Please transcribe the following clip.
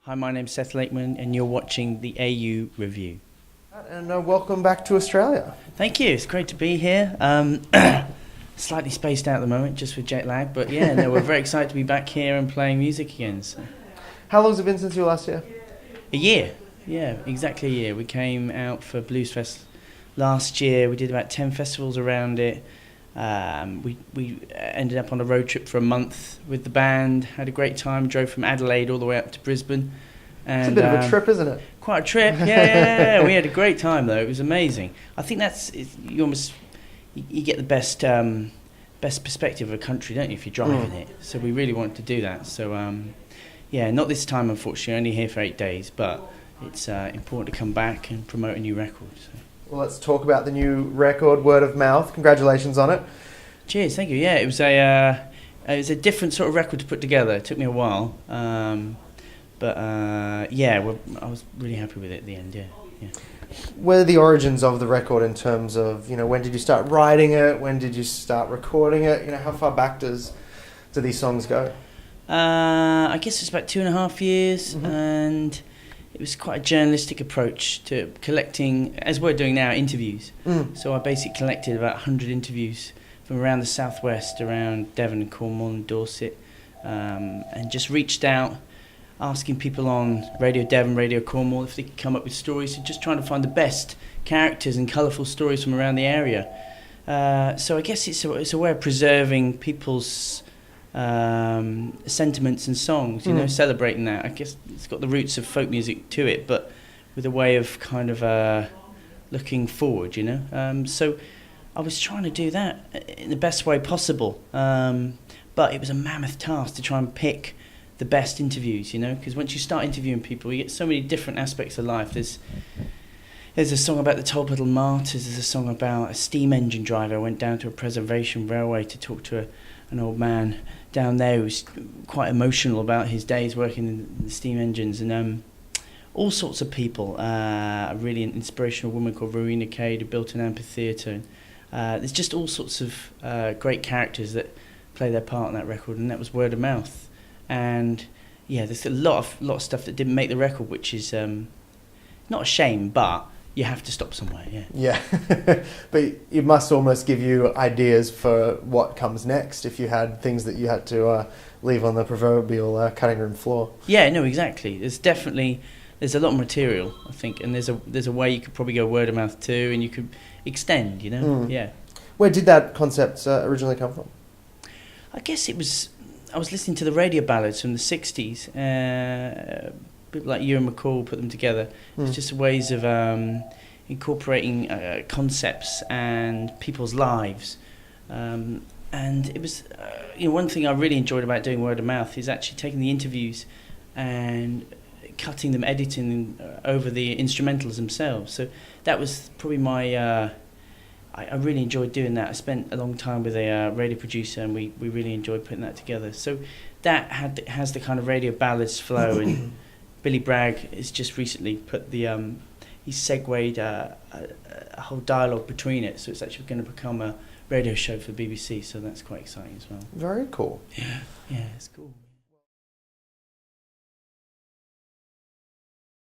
Hi, my name's Seth Lakeman and you're watching the AU Review. And welcome back to Australia. Thank you, it's great to be here. Slightly spaced out at the moment just with jet lag, but yeah, no, we're very excited to be back here and playing music again. So. How long has it been since you were last here? A year, yeah, exactly a year. We came out for Bluesfest last year, we did about 10 festivals around it. We ended up on a road trip for a month with the band, had a great time, drove from Adelaide all the way up to Brisbane. And, it's a bit of a trip, isn't it? Quite a trip, yeah. We had a great time though, it was amazing. I think you get the best perspective of a country, don't you, if you're driving it. So we really wanted to do that. So yeah, not this time unfortunately, only here for 8 days, but it's important to come back and promote a new record. So. Well, let's talk about the new record, Word of Mouth. Congratulations on it. Cheers, thank you. Yeah, it was a different sort of record to put together. It took me a while, but yeah, I was really happy with it at the end. Yeah. Where are the origins of the record in terms of, when did you start writing it? When did you start recording it? How far back do these songs go? I guess it's about 2.5 years, and it was quite a journalistic approach to collecting, as we're doing now, interviews. So I basically collected about 100 interviews from around the southwest, around Devon and Cornwall and Dorset, and just reached out, asking people on Radio Devon, Radio Cornwall if they could come up with stories, and just trying to find the best characters and colourful stories from around the area. So I guess it's a way of preserving people's sentiments and songs, celebrating that. I guess it's got the roots of folk music to it, but with a way of kind of looking forward, So I was trying to do that in the best way possible, but it was a mammoth task to try and pick the best interviews, because once you start interviewing people, you get so many different aspects of life. There's a song about the Tolpuddle Martyrs, there's a song about a steam engine driver who went down to a preservation railway to talk to an old man down there who was quite emotional about his days working in the steam engines, and all sorts of people. A really inspirational woman called Rowena Cade who built an amphitheatre. There's just all sorts of great characters that play their part in that record, and that was Word of Mouth. And yeah, there's a lot of stuff that didn't make the record, which is not a shame, but you have to stop somewhere. Yeah. But it must almost give you ideas for what comes next if you had things that you had to leave on the proverbial cutting room floor. Yeah, no, exactly. There's a lot of material, I think, and there's a way you could probably go word of mouth too, and you could extend, Yeah. Where did that concept originally come from? I guess I was listening to the radio ballads from the 60s. People like Ewan McCall put them together. It's just ways of incorporating concepts and people's lives. And it was, one thing I really enjoyed about doing Word of Mouth is actually taking the interviews and cutting them, editing them over the instrumentals themselves. So that was probably my... I really enjoyed doing that. I spent a long time with a radio producer, and we really enjoyed putting that together. So that has the kind of radio ballads flow, and Billy Bragg has just recently put he's segued a whole dialogue between it, so it's actually going to become a radio show for the BBC, so that's quite exciting as well. Very cool. Yeah, it's cool.